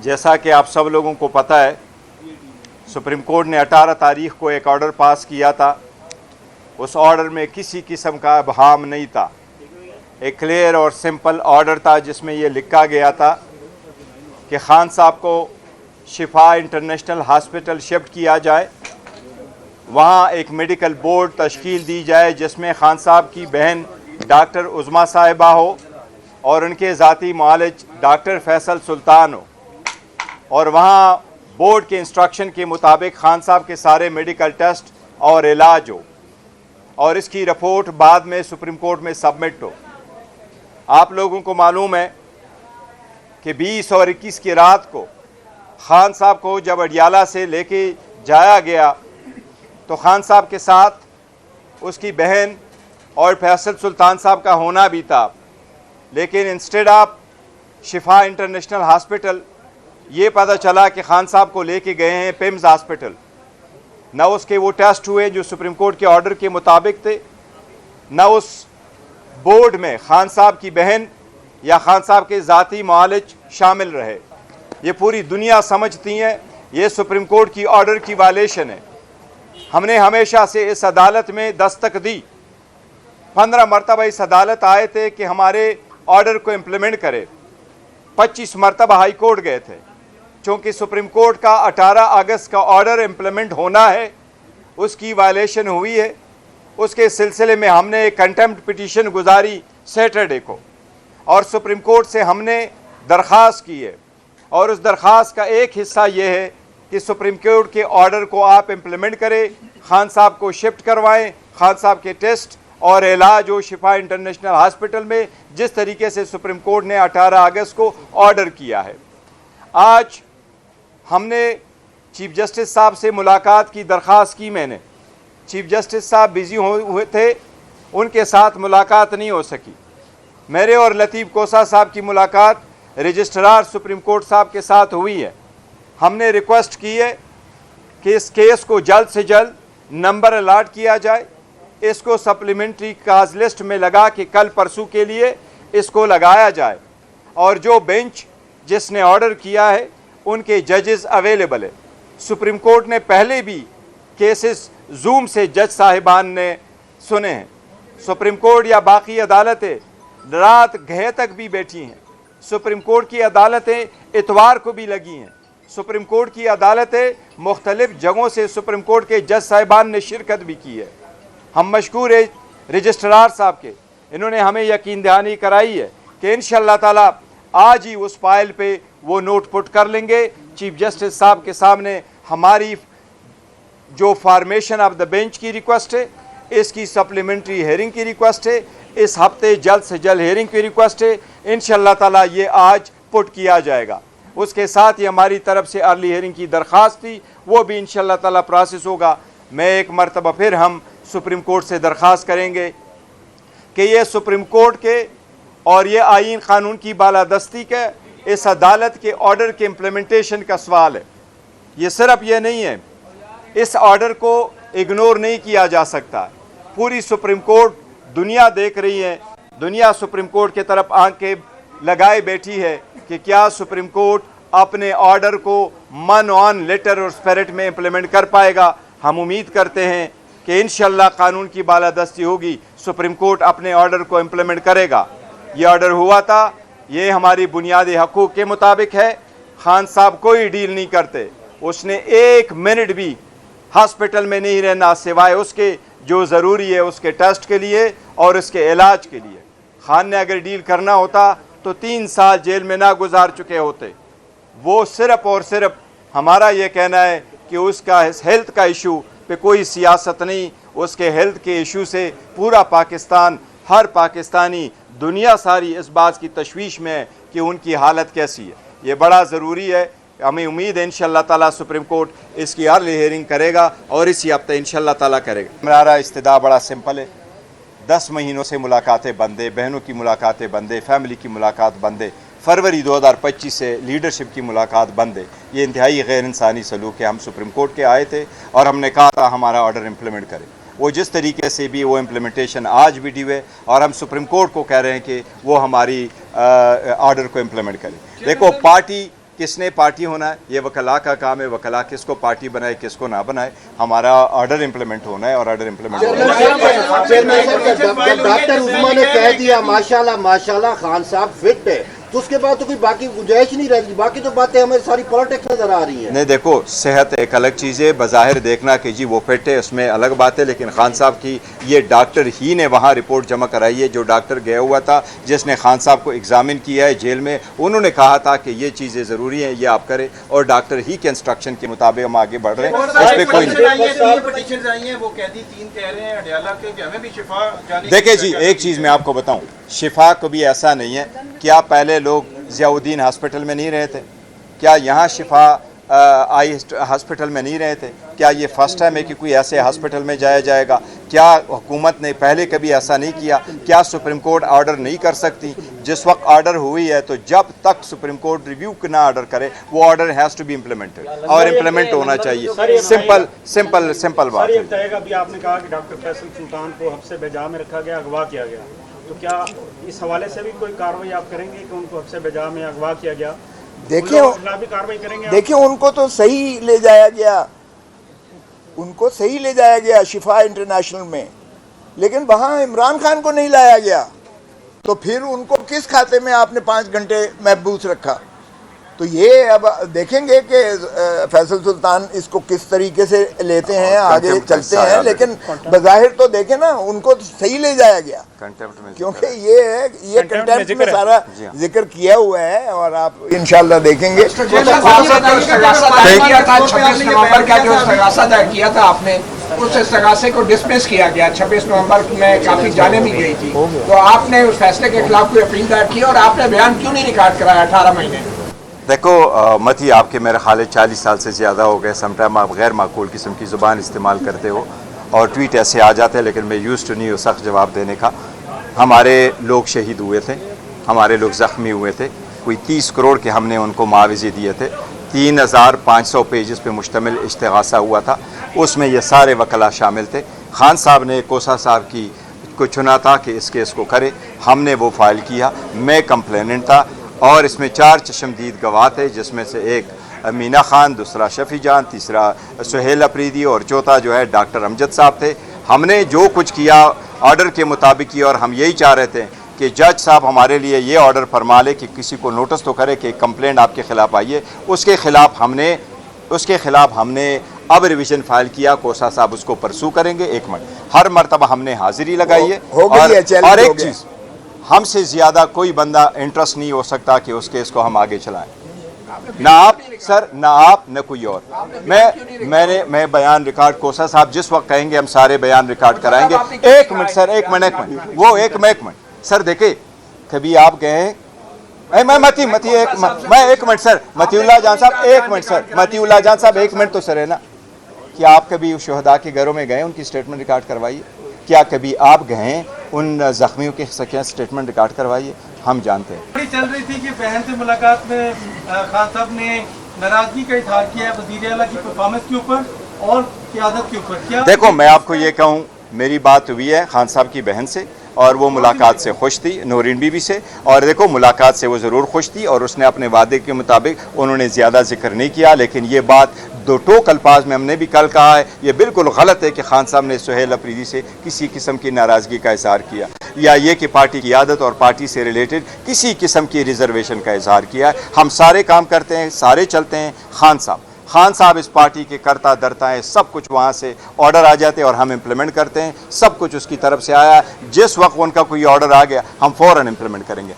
जैसा कि आप सब लोगों को पता है, सुप्रीम कोर्ट ने 18 तारीख को एक ऑर्डर पास किया था। उस ऑर्डर में किसी किस्म का अबहाम नहीं था। एक क्लियर और सिंपल ऑर्डर था जिसमें ये लिखा गया था कि खान साहब को शिफा इंटरनेशनल हॉस्पिटल शिफ्ट किया जाए, वहाँ एक मेडिकल बोर्ड तश्कील दी जाए जिसमें खान साहब की बहन डॉक्टर उज़मा साहिबा हो और उनके ज़ाती मुआलिज डॉक्टर फैसल सुल्तान हो, और वहाँ बोर्ड के इंस्ट्रक्शन के मुताबिक खान साहब के सारे मेडिकल टेस्ट और इलाज हो और इसकी रिपोर्ट बाद में सुप्रीम कोर्ट में सबमिट हो। आप लोगों को मालूम है कि 20 और 21 की रात को खान साहब को जब अडियाला से लेके जाया गया तो खान साहब के साथ उसकी बहन और फैसल सुल्तान साहब का होना भी था, लेकिन instead of Shifa international hospital ये पता चला कि खान साहब को लेके गए हैं पिम्स हॉस्पिटल। न उसके वो टेस्ट हुए जो सुप्रीम कोर्ट के ऑर्डर के मुताबिक थे, न उस बोर्ड में खान साहब की बहन या खान साहब के ज़ाती मुआलिज शामिल रहे। ये पूरी दुनिया समझती है ये सुप्रीम कोर्ट की ऑर्डर की वायलेशन है। हमने हमेशा से इस अदालत में दस्तक दी, 15 मरतबा इस अदालत आए थे कि हमारे ऑर्डर को इम्प्लीमेंट करे। 25 मरतबा हाई कोर्ट गए थे, चूँकि सुप्रीम कोर्ट का 18 अगस्त का ऑर्डर इम्प्लीमेंट होना है, उसकी वायलेशन हुई है। उसके सिलसिले में हमने एक कंटेम्प्ट पिटीशन गुजारी सैटरडे को और सुप्रीम कोर्ट से हमने दरख्वास्त की है, और उस दरख्वास्त का एक हिस्सा ये है कि सुप्रीम कोर्ट के ऑर्डर को आप इम्प्लीमेंट करें, खान साहब को शिफ्ट करवाएं, खान साहब के टेस्ट और इलाज हो शिफा इंटरनेशनल हॉस्पिटल में, जिस तरीके से सुप्रीम कोर्ट ने 18 अगस्त को ऑर्डर किया है। आज हमने चीफ जस्टिस साहब से मुलाकात की दरख्वास्त की। मैंने चीफ जस्टिस साहब बिज़ी हुए थे, उनके साथ मुलाकात नहीं हो सकी। मेरे और लतीफ़ कोसा साहब की मुलाकात रजिस्ट्रार सुप्रीम कोर्ट साहब के साथ हुई है। हमने रिक्वेस्ट की है कि इस केस को जल्द से जल्द नंबर अलाट किया जाए, इसको सप्लीमेंट्री काज लिस्ट में लगा के कल परसों के लिए इसको लगाया जाए, और जो बेंच जिसने ऑर्डर किया है उनके जजेस अवेलेबल है। सुप्रीम कोर्ट ने पहले भी केसेस जूम से जज साहिबान ने सुने हैं। सुप्रीम कोर्ट या बाकी अदालतें रात गए तक भी बैठी हैं। सुप्रीम कोर्ट की अदालतें इतवार को भी लगी हैं। सुप्रीम कोर्ट की अदालतें मुख्तलिफ जगहों से सुप्रीम कोर्ट के जज साहिबान ने शिरकत भी की है। हम मशकूर है रजिस्ट्रार साहब के, इन्होंने हमें यकीन दहानी कराई है कि इंशाअल्लाह ताला आज ही उस फाइल पे वो नोट पुट कर लेंगे। चीफ जस्टिस साहब के सामने हमारी जो फॉर्मेशन ऑफ द बेंच की रिक्वेस्ट है, इसकी सप्लीमेंट्री हेयरिंग की रिक्वेस्ट है, इस हफ्ते जल्द से जल्द हेयरिंग की रिक्वेस्ट है। इंशाअल्लाह ताला ये आज पुट किया जाएगा। उसके साथ ही हमारी तरफ से अर्ली हेयरिंग की दरख्वास्त थी, वो भी इंशाअल्लाह ताला प्रोसेस होगा। मैं एक मरतबा फिर हम सुप्रीम कोर्ट से दरख्वास्त करेंगे कि ये सुप्रीम कोर्ट के और ये आईन कानून की बालादस्ती के इस अदालत के ऑर्डर के इम्प्लीमेंटेशन का सवाल है। ये सिर्फ ये नहीं है, इस ऑर्डर को इग्नोर नहीं किया जा सकता। पूरी सुप्रीम कोर्ट दुनिया देख रही है, दुनिया सुप्रीम कोर्ट की तरफ आंखें लगाए बैठी है कि क्या सुप्रीम कोर्ट अपने ऑर्डर को मन ऑन लेटर और स्पिरिट में इम्प्लीमेंट कर पाएगा। हम उम्मीद करते हैं कि इंशाअल्लाह कानून की बालादस्ती होगी, सुप्रीम कोर्ट अपने ऑर्डर को इम्प्लीमेंट करेगा। ये ऑर्डर हुआ था, ये हमारी बुनियादी हकूक़ के मुताबिक है। खान साहब कोई डील नहीं करते, उसने एक मिनट भी हॉस्पिटल में नहीं रहना सिवाय उसके जो ज़रूरी है उसके टेस्ट के लिए और उसके इलाज के लिए। खान ने अगर डील करना होता तो 3 साल जेल में ना गुजार चुके होते। वो सिर्फ़ और सिर्फ हमारा ये कहना है कि उसका हेल्थ का इशू पे कोई सियासत नहीं, उसके हेल्थ के इशू से पूरा पाकिस्तान, हर पाकिस्तानी, दुनिया सारी इस बात की तशवीश में है कि उनकी हालत कैसी है। ये बड़ा ज़रूरी है। हमें उम्मीद है इंशाअल्लाह ताला सुप्रीम कोर्ट इसकी अर्ली हेयरिंग करेगा और इसी हफ्ते इंशाअल्लाह ताला करेगा। हमारा इस्तदा बड़ा सिंपल है, 10 महीनों से मुलाकातें बंद है, बहनों की मुलाकातें बंद है, फैमिली की मुलाकात बंद है, फरवरी 2025 से लीडरशिप की मुलाकात बंद है। ये इंतहाई गैर इंसानी सलूक है। हम सुप्रीम कोर्ट के आए थे और हमने कहा था हमारा ऑर्डर इम्प्लीमेंट करें। वो जिस तरीके से भी वो इम्प्लीमेंटेशन आज भी ड्यू है और हम सुप्रीम कोर्ट को कह रहे हैं कि वो हमारी ऑर्डर को इम्प्लीमेंट करें। देखो, کس نے پارٹی ہونا ہے یہ وکلا کا کام ہے. وکلا کس کو پارٹی بنائے کس کو نہ بنائے. ہمارا آرڈر امپلیمنٹ ہونا ہے اور آرڈر امپلیمنٹ ہونا ہے. ڈاکٹر عظما نے کہہ دیا ماشاءاللہ خان صاحب فٹ ہے, تو اس کے بعد تو کوئی باقی گنجائش نہیں رہتی. باقی تو باتیں ہمیں ساری پالیٹکس نظر آ رہی ہیں. نہیں دیکھو, صحت ایک الگ چیز ہے, بظاہر دیکھنا کہ جی وہ فٹ ہے اس میں الگ بات ہے, لیکن خان صاحب کی یہ ڈاکٹر ہی نے وہاں رپورٹ جمع کرائی ہے. جو ڈاکٹر گیا ہوا تھا جس نے خان صاحب کو ایگزامن کیا ہے جیل میں, انہوں نے کہا تھا کہ یہ چیزیں ضروری ہیں, یہ آپ کریں, اور ڈاکٹر ہی کے انسٹرکشن کے مطابق ہم آگے بڑھ رہے ہیں. اس پہ کوئی نہیں. دیکھیں جی ایک چیز میں آپ کو بتاؤں, شفا کو بھی ایسا نہیں ہے. کیا پہلے لوگ ضیاء الدین ہاسپٹل میں نہیں رہے تھے؟ کیا یہاں شفا آئی ہاسپٹل میں نہیں رہے تھے؟ کیا یہ فرسٹ ٹائم ہے کہ کوئی ایسے ہاسپٹل میں جایا جائے گا؟ کیا حکومت نے پہلے کبھی ایسا نہیں کیا؟ کیا سپریم کورٹ آرڈر نہیں کر سکتی؟ جس وقت آرڈر ہوئی ہے تو جب تک سپریم کورٹ ریویو نہ آرڈر کرے وہ order has to be implemented, اور امپلیمنٹ ہونا چاہیے. سمپل بات ہے. ابھی آپ نے کہا کہ ڈاکٹر فیصل سلطان کو حبس بجا میں رکھا گیا, اغوا کیا گیا, تو کیا اس حوالے سے بھی کوئی کارروائی آپ کریں گے کہ ان کو حبس بجا میں اغوا کیا گیا؟ دیکھیں ان کو تو صحیح لے جایا گیا, ان کو صحیح لے جایا گیا شفا انٹرنیشنل میں, لیکن وہاں عمران خان کو نہیں لایا گیا. تو پھر ان کو کس کھاتے میں آپ نے 5 گھنٹے محبوس رکھا؟ تو یہ اب دیکھیں گے کہ فیصل سلطان اس کو کس طریقے سے لیتے ہیں, آگے چلتے ہیں. لیکن بظاہر تو دیکھیں نا, ان کو صحیح لے جایا گیا, کیونکہ یہ کنٹمپٹ میں سارا ذکر کیا ہوا ہے, اور آپ انشاءاللہ دیکھیں گے. 26 نومبر کا جو استغاثہ دائر کیا تھا آپ نے, اس استغاثے کو ڈسمس کیا گیا. 26 نومبر میں کافی جانیں بھی گئی تھی, تو آپ نے اس فیصلے کے خلاف کوئی اپیل دائر کی, اور آپ نے بیان کیوں نہیں ریکارڈ کرایا 18 مہینے؟ دیکھو متی, آپ کے میرے خیال 40 سال سے زیادہ ہو گئے. سم ٹائم آپ غیر معقول قسم کی زبان استعمال کرتے ہو اور ٹویٹ ایسے آ جاتے ہیں, لیکن میں یوز ٹو نہیں ہوں سخت جواب دینے کا. ہمارے لوگ شہید ہوئے تھے, ہمارے لوگ زخمی ہوئے تھے, کوئی 30 کروڑ کے ہم نے ان کو معاوضے دیے تھے. 3500 پیجز پہ مشتمل استغاثہ ہوا تھا, اس میں یہ سارے وکلا شامل تھے. خان صاحب نے کوسا صاحب کی کو چنا تھا کہ اس کیس کو کرے, ہم نے وہ فائل کیا. میں کمپلیننٹ تھا, اور اس میں 4 چشمدید گواہ تھے, جس میں سے ایک مینا خان, دوسرا شفیع جان, تیسرا سہیل اپریدی, اور چوتھا جو ہے ڈاکٹر امجد صاحب تھے. ہم نے جو کچھ کیا آرڈر کے مطابق کیا, اور ہم یہی چاہ رہے تھے کہ جج صاحب ہمارے لیے یہ آرڈر فرما لے کہ کسی کو نوٹس تو کرے کہ کمپلینٹ آپ کے خلاف آئی ہے. اس کے خلاف ہم نے اب ریویژن فائل کیا. کوسا صاحب اس کو پرسو کریں گے. 1 منٹ, ہر مرتبہ ہم نے حاضری لگائی ہے. اور ایک چیز, ہم سے زیادہ کوئی بندہ انٹرسٹ نہیں ہو سکتا کہ اس کیس کو ہم آگے چلائیں. نہ آپ سر, نہ آپ, نہ کوئی اور. میں بیان ریکارڈ, کوسا صاحب جس وقت کہیں گے ہم سارے بیان ریکارڈ کرائیں گے. 1 منٹ سر, 1 منٹ وہ 1 منٹ سر. دیکھیں کبھی آپ گئے, میں ایک منٹ سر, متی اللہ جان صاحب 1 منٹ سر, متی اللہ جان صاحب 1 منٹ تو سر ہے نا. کیا آپ کبھی شہداء کے گھروں میں گئے, ان کی اسٹیٹمنٹ ریکارڈ کروائی ہے؟ کیا کبھی آپ گئے ان زخمیوں کے اسٹیٹمنٹ ریکارڈ کروائیے؟ ہم جانتے ہیں. چل رہی تھی کہ بہن سے ملاقات میں خان صاحب نے ناراضگی کا اظہار کیا ہے وزیر اعلیٰ کی پرفارمنس کے اوپر اور قیادت کے اوپر. کیا دیکھو, میں آپ کو یہ کہوں, میری بات ہوئی ہے خان صاحب کی بہن سے, اور وہ ملاقات سے خوش تھی, نورین بی بی سے. اور دیکھو ملاقات سے وہ ضرور خوش تھی, اور اس نے اپنے وعدے کے مطابق انہوں نے زیادہ ذکر نہیں کیا. لیکن یہ بات 2 ٹوک الفاظ میں ہم نے بھی کل کہا ہے, یہ بالکل غلط ہے کہ خان صاحب نے سہیل اپریدی سے کسی قسم کی ناراضگی کا اظہار کیا, یا یہ کہ پارٹی کی عادت اور پارٹی سے ریلیٹڈ کسی قسم کی ریزرویشن کا اظہار کیا ہے. ہم سارے کام کرتے ہیں, سارے چلتے ہیں. خان صاحب اس پارٹی کے کرتا درتا ہیں. سب کچھ وہاں سے آرڈر آ جاتے ہیں اور ہم امپلیمنٹ کرتے ہیں. سب کچھ اس کی طرف سے آیا. جس وقت ان کا کوئی آرڈر آ گیا ہم فوراً امپلیمنٹ کریں گے.